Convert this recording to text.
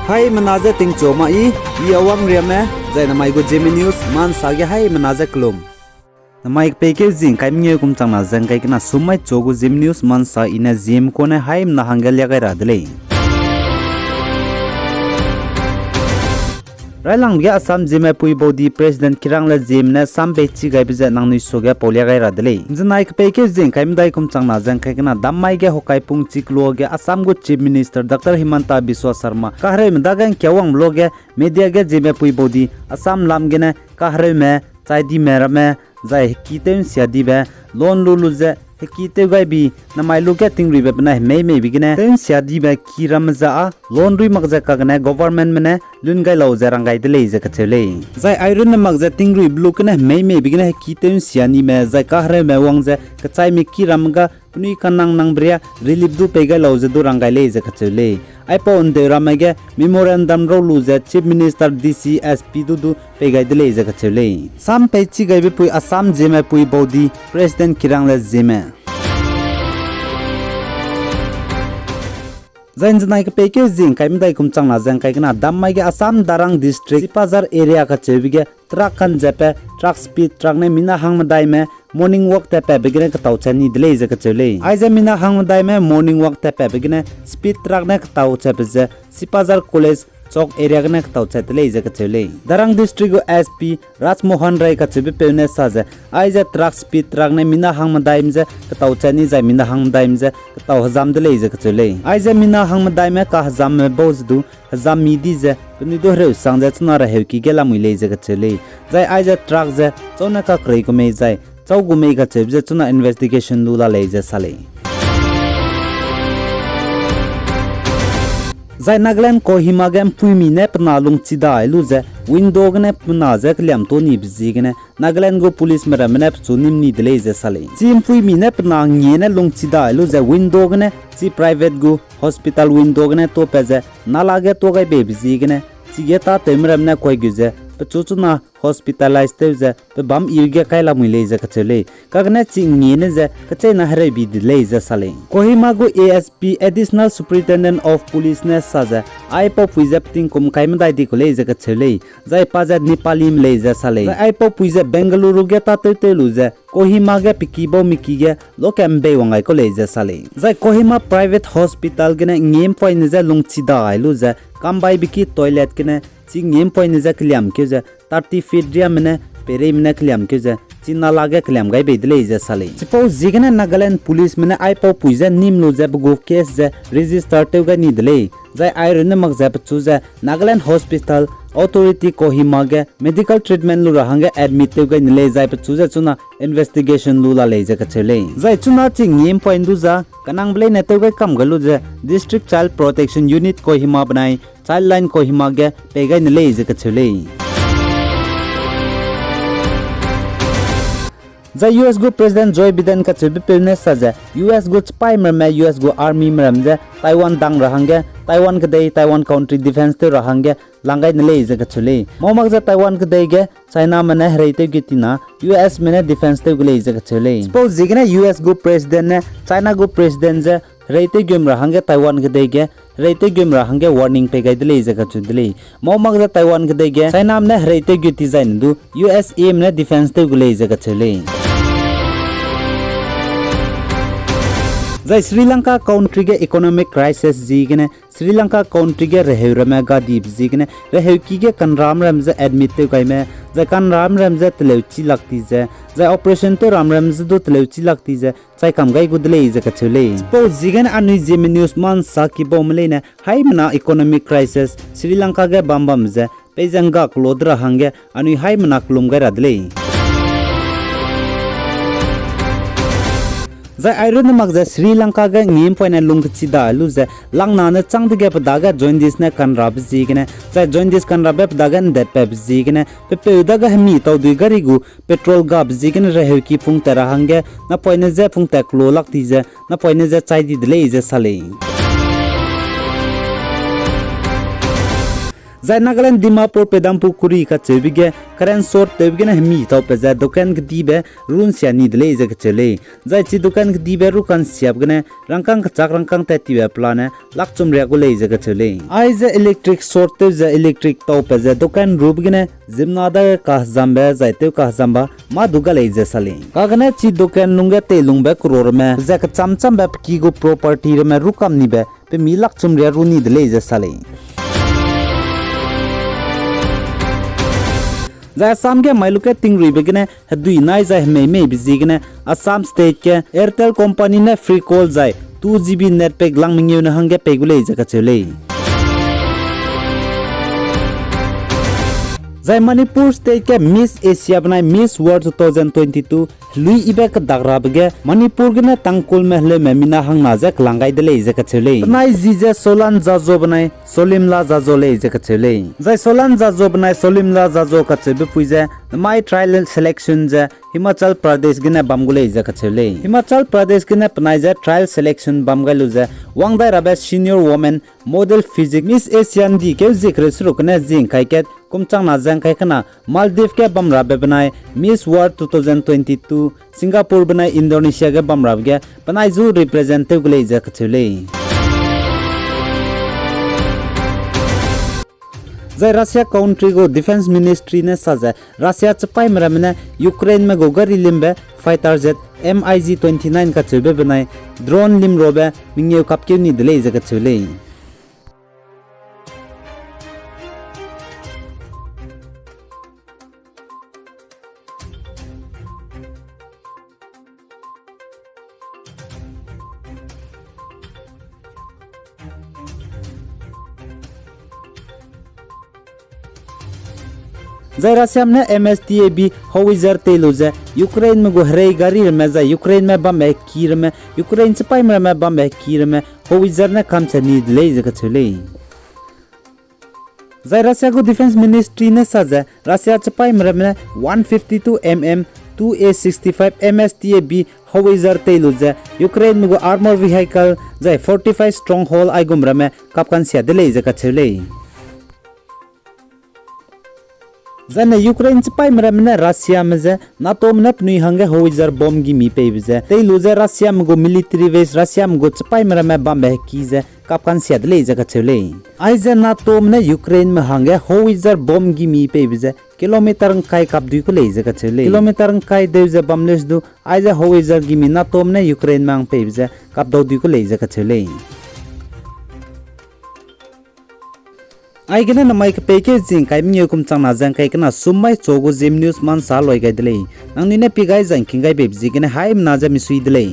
Hai menaza ting choma I awang riame zai na mai go Zeme news man sage hai menaza klum. Na mai peke jing kai mnge kum chang na jang kai na sumai chogo Zeme news man sa ina Zeme ko na hai na hangal ya gai radle. Railang bia Assam Zeme pui bodi President Kirang la Zeme na sam bechi gai bija nang ni soga polia gai radle. Jinai ke peke jing kai mdai kum chang na jang kai na dammai ge hokai pung chiklo ge Assam go Chief Minister Dr. Himanta Biswa Sharma kahre mdagang kyawang bloge media ge Zeme pui bodi Assam lam ge na kahre me chaidi mera me zai kitem siadi be lon lulu je hekite gai bi na mai lu ge tingri be na me bigine ten siadi be kiram za lon rui magza ka gna government mene lun gai lo zarang gai dele je kachele zai iron na magza tingri blue kne me bigine hekite siani me zai kahre me wang je kachai mi kiram ga puni kanang nang bria relief du pega lo je du rangai le je kachele ai po onde ramage memorandum ro lu je Chief Minister DCSP du pega dele je kachele sam pechi gai bi pui Assam Zeme pui bodi President Kirang la Zeme zain janai ke peke jing kai mdai kum chang na jang kai na dammai ge Assam Darang district Sipazar area ka chebige truck kan jepe truck speed truck ne mina hang madai me morning walk te pe begine ka tau chani dile je ka chele ai je mina hang madai me morning walk te pe begine speed truck ne ka tau chepe je Sipazar college chok area ne ka tau chetele je ka chele Darang district SP Rajmohan Rai ka chebe peune sa je ai je truck speed truck ne mina hang madai me je ka tau chani je mina hang madai me je ka tau hazam dile je ka chele ai je mina hang madai me ka hazam me boz du hazam midi je ni do re sang je chna ra heu ki gela muile je ka chele jai ai je truck je chona ka krei ko me jai chau gu me ka chebe chuna investigation lu la le je sale zai Nagaland Kohima gam puimi ne pna lung chida ilu je window ne pna je kliam to ni bji gene Nagaland go police mera mene chunim ni dele je sale chim puimi ne pna nge ne lung chida ilu je window ne chi private go hospital window ne to pe je na lage to gai be bji gene chi ge ta temram ne koi ge je chuchuna hospitalized te je pe bam irge kaila muile je kachele kagne chingni ne je kache na hare bi dile je sale Kohima go ASP additional superintendent of police ne saja ai po puizap ting kum kaim dai di kole je kachele jai paja Nepali mle je sale ai po puize Bengaluru ge ta te lu je Kohima ge pikibo mikige lokam be wangai kole je sale jai Kohima private hospital ge ne ngem point je lungchi da ai lu je kambai biki toilet ge ne ngem point je kliam ke je 30 feet dia mene pere mene kliam ke je china lage kliam gai be dile je sale suppose jigene Nagaland police mene ai po puize nim lo je go case je register te ga ni dile jai iron mak je chu je Nagaland hospital authority Kohima ge medical treatment lu rahange admit te ga ni le jai chu je chuna investigation lu la le je ka chele jai chuna chi ngem point du ja kanang ble ne te ga kam galu je district child protection unit Kohima banai child line Kohima ge pe ga ni le je ka chele The US go President Joe Biden ka chebe pelne saja US go spy me US go army mramje Taiwan dang rahange Taiwan ke dei Taiwan country defense te rahange langai nele je ka chule momak ja Taiwan ke dei ge China mane hreite gitina US mane defense te gule je ka chule suppose jigna US go president ne China go president je hreite gem rahange Taiwan ke dei ge hreite gem rahange warning pe gai dele je ka chudle momak ja Taiwan ke dei ge China mane hreite giti jain du USA mane defense te gule je ka chule Zai Sri Lanka country ge economic crisis jigene Sri Lanka country ge reheurame ga deep jigene reheuki ge kanram ramze admit te kai me za kanram ramze tleuchi lakti je za operation to ram ramze do tleuchi lakti je chai kam gai gudle je ka chule suppose jigene anu Zeme news man sa ki bomle ne haimna economic crisis Sri Lanka ge bambam je pejanga klodra hange anu haimna klum ga radle Zai iron magza Sri Lanka ga ngem point lung chida lu za langna na changde ge padaga join this na kan rab jigene za join this kan rab padaga de pep jigene pe daga hmi taw du gari gu petrol gab jigene rehe ki phung tara hange na point je phung ta klo lak ti je na point je chai di dle je sale Zai Nagaland Dimapur pedampu kuri ka chebige karen sort tebgena hemi tau pe za dukan gdibe run sia ni dele je chele zai chi dukan gdibe ru kan siap gane rangkang chak rangkang ta tibe plane lakchum re go le je chele ai za electric sort te za electric tau pe za dukan rub gane zimnada ka zambe zai te ka zamba ma duga le je sale ka gane chi dukan nunga te lungbe kror me za ka chamcham ba ki go property re me rukam ni be pe mi lakchum re ru ni dele je sale Zai Assam ke mailuke tingri begine hadui nai zai me bizigine Assam state ke Airtel company ne free call zai 2 GB net pack lang mingyu na hangge pegule jaka chele Zai Manipur state ke Miss Asia banai Miss World 2022 lui ibek dagra bege Manipur gene Thangkul mehle memina hang na jak langai dele jaka chele nai jije solan jajo banai solimla jajo le jaka chele Zai solan jajo banai solimla jajo ka chebe puije mai trial selection ja Himachal Pradesh gene bamgule jaka chele Himachal Pradesh gene panai ja trial selection bamgalu ja wangdai rabe senior woman model physics Miss Asian di ke zikre surukne jing kaiket kumchang na jang kai kana Maldives ke bamra be banai Miss World 2022 Singapore banai Indonesia ke bamra ge banai ju representative gule ja chele Zai Russia country go defense ministry ne saja Russia chapai maramne Ukraine me go gari limbe fighter jet MiG-29 ka chebe banai drone lim robe mingye kapke ni dele ja chele Zai Russia ne MSTAB Howitzer teluze Ukraine me go hrei gari me za Ukraine me bam kir me Ukraine chapai me bam kir me Howitzer ne kam chani dele je chele Zai Russia go defense ministry ne saja Russia chapai me 152 mm 2A65 MSTAB Howitzer teluze Ukraine me go armor vehicle zai 45 stronghold aigumra me kapkan sia dele je chele Zane Ukraine chapai maramne Russia meze NATO mne pnui hange Howitzer bomb gi mi peize tei luze Russia mgo military base Russia mgo chapai marame bambe kize kapkan siadle jaga chele aize NATO mne Ukraine me hange Howitzer bomb gi mi peize kilometer kai kap dui ko le jaga chele kilometer kai deuze bamles du aize Howitzer gi mi NATO mne Ukraine mang peize kap do dui ko le jaga chele ai gena na mai peke jing kai mnyo kum chang na jang kai kana sumai chogo Zeme news man sa loi gai dele nang ni ne pi gai jang king gai bebji gena haim na ja mi sui dele